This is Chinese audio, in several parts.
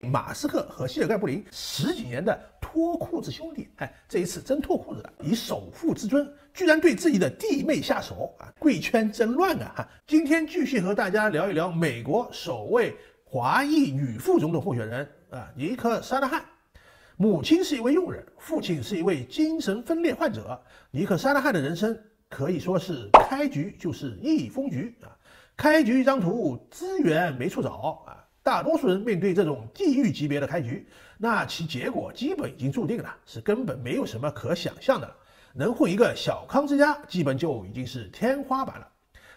马斯克和谢尔盖·布林10几年的脱裤子兄弟，这一次真脱裤子了，以首富之尊，居然对自己的弟妹下手啊，贵圈真乱啊！今天继续和大家聊一聊美国首位华裔女副总统候选人尼克·沙纳汉。母亲是一位佣人，父亲是一位精神分裂患者。尼克·沙纳汉的人生可以说是开局就是一封局啊，开局一张图，资源没处找啊。大多数人面对这种地狱级别的开局，那其结果基本已经注定了，是根本没有什么可想象的了。能混一个小康之家，基本就已经是天花板了。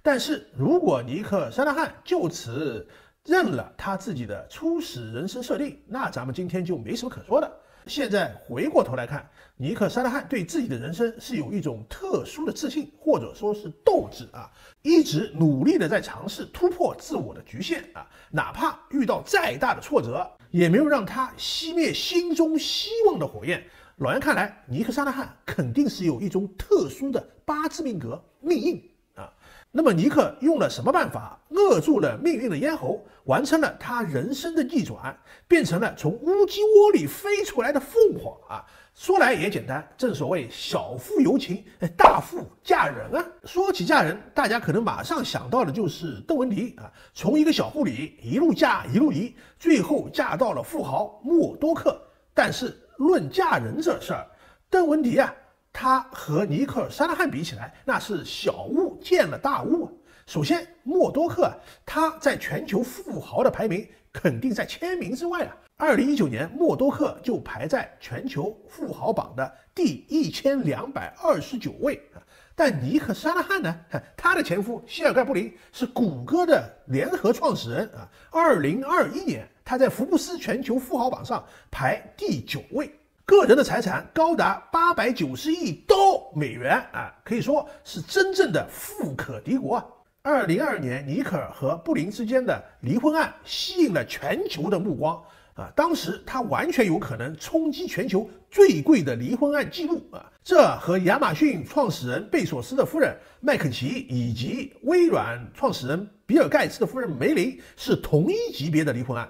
但是如果尼克·沙纳汉就此认了他自己的初始人生设定，那咱们今天就没什么可说的。现在回过头来看，尼克·沙纳汉对自己的人生是有一种特殊的自信，或者说是斗志啊，一直努力的在尝试突破自我的局限啊，哪怕遇到再大的挫折，也没有让他熄灭心中希望的火焰。老袁看来，尼克·沙纳汉肯定是有一种特殊的八字命格命运啊。那么尼克用了什么办法扼住了命运的咽喉，完成了他人生的逆转，变成了从乌鸡窝里飞出来的凤凰啊？说来也简单，正所谓小富由情，大富嫁人啊。说起嫁人，大家可能马上想到的就是邓文迪啊，从一个小护理一路嫁一路离，最后嫁到了富豪默多克。但是论嫁人这事儿，邓文迪啊，他和尼克·沙纳汉比起来，那是小巫见了大巫啊。首先，默多克他在全球富豪的排名肯定在1000名之外啊。2019年，默多克就排在全球富豪榜的第1229位啊。但尼克·沙纳汉呢，他的前夫谢尔盖·布林是谷歌的联合创始人啊。2021年，他在福布斯全球富豪榜上排第9位。个人的财产高达890亿美元啊，可以说是真正的富可敌国啊。2022年，尼克和布林之间的离婚案吸引了全球的目光啊，当时他完全有可能冲击全球最贵的离婚案记录啊，这和亚马逊创始人贝索斯的夫人麦肯齐以及微软创始人比尔盖茨的夫人梅琳是同一级别的离婚案。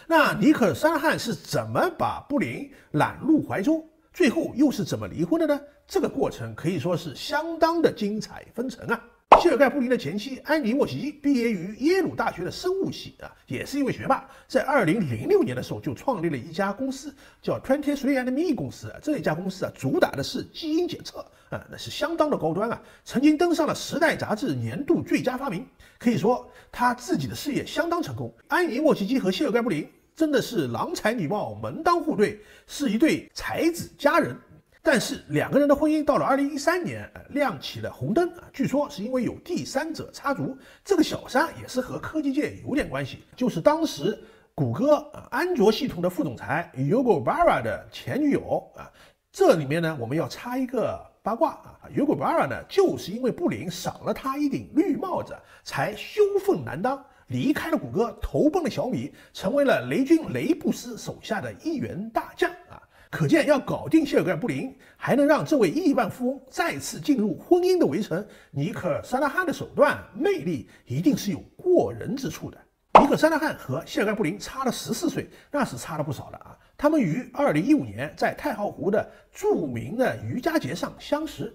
那尼克·沙纳汉是怎么把布林揽入怀中，最后又是怎么离婚的呢？这个过程可以说是相当的精彩纷呈啊。谢尔盖·布林的前妻安妮·沃西基毕业于耶鲁大学的生物系啊，也是一位学霸。在2006年的时候就创立了一家公司，叫 23andMe 公司。这一家公司主打的是基因检测啊，那是相当的高端啊，曾经登上了《时代》杂志年度最佳发明。可以说他自己的事业相当成功。安妮·沃西基和谢尔盖·布林真的是郎才女貌，门当户对，是一对才子佳人。但是两个人的婚姻到了2013年亮起了红灯啊，据说是因为有第三者插足。这个小三也是和科技界有点关系，就是当时谷歌安卓系统的副总裁 Yuval Bharara 的前女友啊。这里面呢，我们要插一个八卦啊，Yuval Bharara呢，就是因为布林赏了他一顶绿帽子，才羞愤难当，离开了谷歌，投奔了小米，成为了雷军雷布斯手下的一员大将啊。可见要搞定谢尔盖·布林，还能让这位亿万富翁再次进入婚姻的围城，尼克·沙纳汉的手段魅力一定是有过人之处的。尼克·沙纳汉和谢尔盖·布林差了14岁，那是差了不少的啊。他们于2015年在太浩湖的著名的瑜伽节上相识。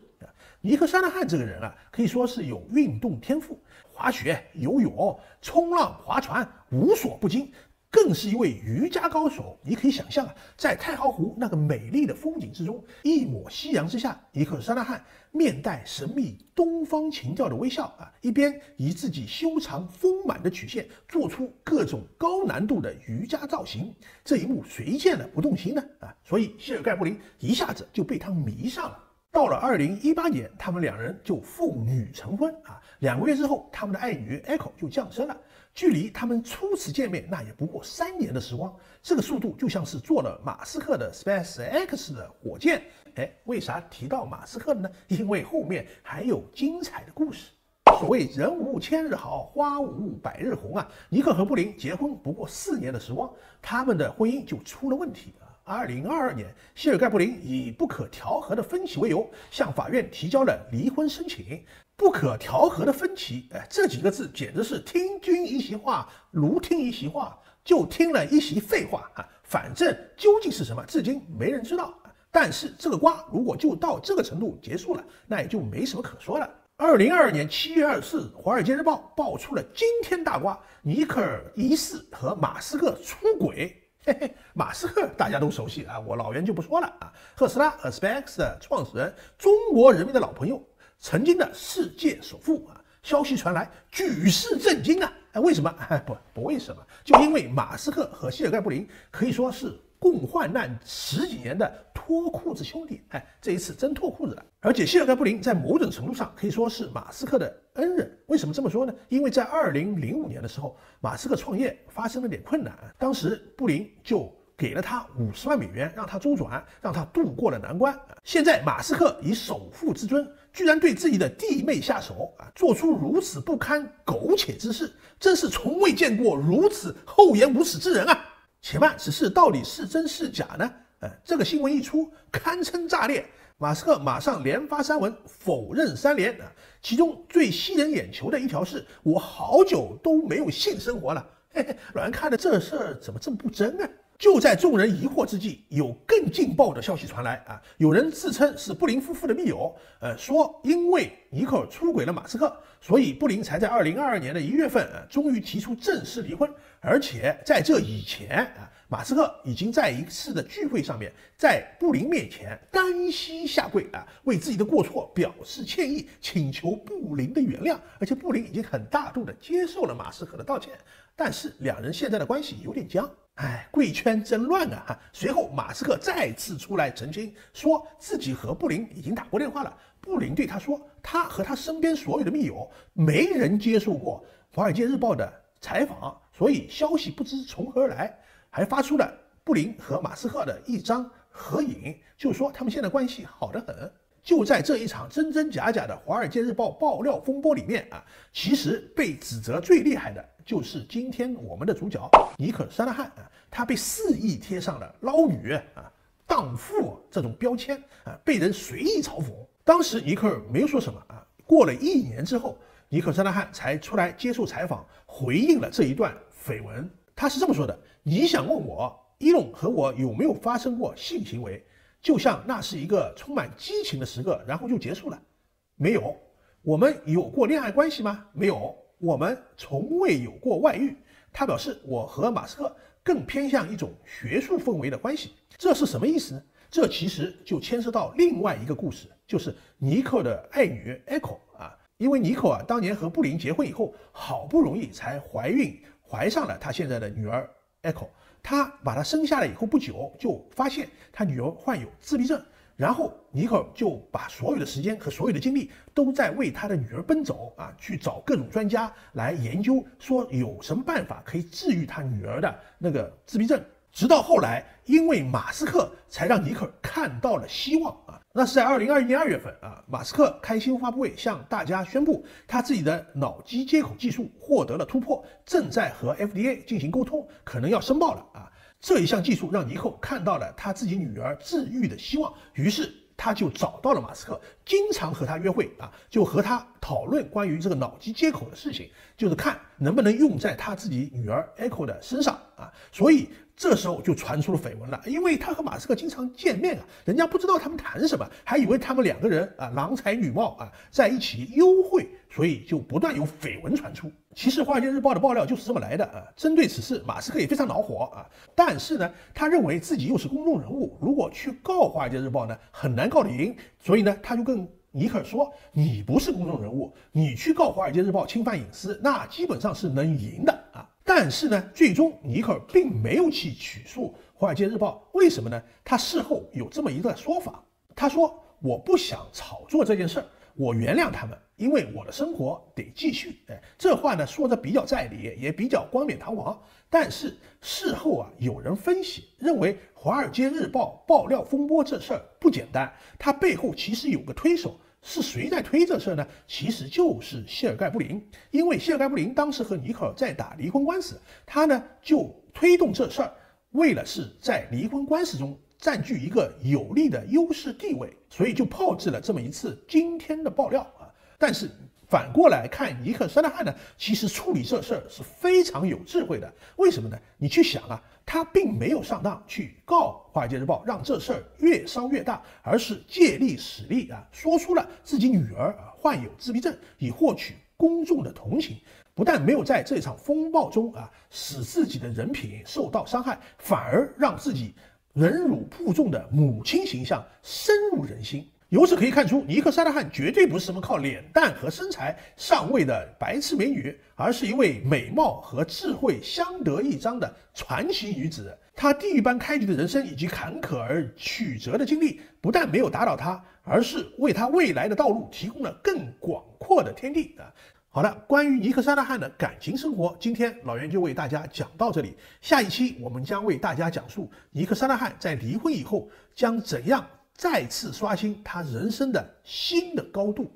尼克·沙纳汉这个人啊，可以说是有运动天赋，滑雪、游泳、冲浪、划船无所不精。更是一位瑜伽高手。你可以想象啊，在太浩湖那个美丽的风景之中，一抹夕阳之下，尼克·沙纳汉面带神秘东方情调的微笑啊，一边以自己修长丰满的曲线做出各种高难度的瑜伽造型，这一幕谁见了不动心呢？所以谢尔盖·布林一下子就被他迷上了。到了2018年，他们两人就奉女成婚啊。2个月之后，他们的爱女 Echo 就降生了。距离他们初次见面，那也不过3年的时光。这个速度就像是坐了马斯克的 SpaceX 的火箭。为啥提到马斯克呢？因为后面还有精彩的故事。所谓人无千日好，花无百日红啊。尼克和布林结婚不过4年的时光，他们的婚姻就出了问题啊。2022年，谢尔盖·布林以不可调和的分歧为由，向法院提交了离婚申请。不可调和的分歧，这几个字简直是听君一席话，如听一席话，就听了一席废话啊，反正究竟是什么，至今没人知道。但是这个瓜如果就到这个程度结束了，那也就没什么可说了。2022年7月24日，《华尔街日报》爆出了惊天大瓜，尼克尔疑似和马斯克出轨。嘿嘿，马斯克大家都熟悉啊，我老袁就不说了啊。特斯拉和 SpaceX 的创始人，中国人民的老朋友，曾经的世界首富啊。消息传来，举世震惊啊！为什么？不为什么，就因为马斯克和谢尔盖布林可以说是共患难10几年的脱裤子兄弟。这一次真脱裤子了。而且谢尔盖布林在某种程度上可以说是马斯克的恩人。为什么这么说呢？因为在2005年的时候，马斯克创业发生了点困难，当时布林就给了他50万美元，让他周转，让他渡过了难关。现在马斯克以首富之尊，居然对自己的弟妹下手啊，做出如此不堪苟且之事，真是从未见过如此厚颜无耻之人啊！且慢，此事到底是真是假呢？这个新闻一出，堪称炸裂。马斯克马上连发3文否认3连啊，其中最吸人眼球的一条是：我好久都没有性生活了。嘿嘿，老袁看的这事儿怎么这么不真呢？就在众人疑惑之际，有更劲爆的消息传来啊！有人自称是布林夫妇的密友，说因为尼克尔出轨了马斯克，所以布林才在2022年的1月份终于提出正式离婚。而且在这以前马斯克已经在一次的聚会上面，在布林面前单膝下跪为自己的过错表示歉意，请求布林的原谅。而且布林已经很大度的接受了马斯克的道歉，但是两人现在的关系有点僵。贵圈真乱啊！随后马斯克再次出来澄清，说自己和布林已经打过电话了。布林对他说，他和他身边所有的密友没人接受过《华尔街日报》的采访，所以消息不知从何而来。还发出了布林和马斯克的一张合影，就说他们现在关系好得很。就在这一场真真假假的《华尔街日报》爆料风波里面其实被指责最厉害的就是今天我们的主角尼克·沙纳汉他被肆意贴上了捞女荡妇这种标签被人随意嘲讽。当时尼克尔没有说什么过了1年之后，尼克·沙纳汉才出来接受采访，回应了这一段绯闻。他是这么说的：你想问我伊隆和我有没有发生过性行为，就像那是一个充满激情的时刻，然后就结束了。没有。我们有过恋爱关系吗？没有。我们从未有过外遇。他表示，我和马斯克更偏向一种学术氛围的关系。这是什么意思呢？这其实就牵涉到另外一个故事，就是尼克的爱女 Echo 因为尼克当年和布林结婚以后，好不容易才怀上了他现在的女儿 Echo。他把她生下来以后不久，就发现他女儿患有自闭症，然后尼克就把所有的时间和所有的精力都在为他的女儿奔走去找各种专家来研究，说有什么办法可以治愈他女儿的那个自闭症。直到后来，因为马斯克才让尼克看到了希望那是在2021年2月份马斯克开新闻发布会向大家宣布，他自己的脑机接口技术获得了突破，正在和 FDA 进行沟通，可能要申报了这一项技术让尼克看到了他自己女儿治愈的希望，于是他就找到了马斯克，经常和他约会就和他讨论关于这个脑机接口的事情，就是看能不能用在他自己女儿 Echo 的身上所以这时候就传出了绯闻了，因为他和马斯克经常见面人家不知道他们谈什么，还以为他们2个人郎才女貌在一起幽会，所以就不断有绯闻传出。其实《华尔街日报》的爆料就是这么来的针对此事，马斯克也非常恼火但是呢，他认为自己又是公众人物，如果去告《华尔街日报》呢，很难告得赢，所以呢，他就跟尼克说：“你不是公众人物，你去告《华尔街日报》侵犯隐私，那基本上是能赢的但是呢，最终尼克并没有去起诉《华尔街日报》，为什么呢？他事后有这么一个说法，他说：“我不想炒作这件事儿，我原谅他们，因为我的生活得继续。”这话呢说的比较在理，也比较冠冕堂皇。但是事后有人分析认为，《华尔街日报》爆料风波这事儿不简单，它背后其实有个推手。是谁在推这事呢？其实就是谢尔盖布林，因为谢尔盖布林当时和尼克在打离婚官司，他呢就推动这事儿，为了是在离婚官司中占据一个有利的优势地位，所以就炮制了这么一次惊天的爆料但是反过来看尼克·沙拉汉呢，其实处理这事儿是非常有智慧的。为什么呢？你去想啊，他并没有上当去告《华尔街日报》，让这事儿越烧越大，而是借力使力啊，说出了自己女儿患有自闭症，以获取公众的同情。不但没有在这场风暴中使自己的人品受到伤害，反而让自己忍辱负重的母亲形象深入人心。由此可以看出，尼克·沙拉汉绝对不是什么靠脸蛋和身材上位的白痴美女，而是一位美貌和智慧相得益彰的传奇女子。她地狱般开局的人生以及坎坷而曲折的经历，不但没有打倒她，而是为她未来的道路提供了更广阔的天地啊！好的，关于尼克·沙拉汉的感情生活，今天老袁就为大家讲到这里。下一期我们将为大家讲述尼克·沙拉汉在离婚以后将怎样再次刷新他人生的新的高度。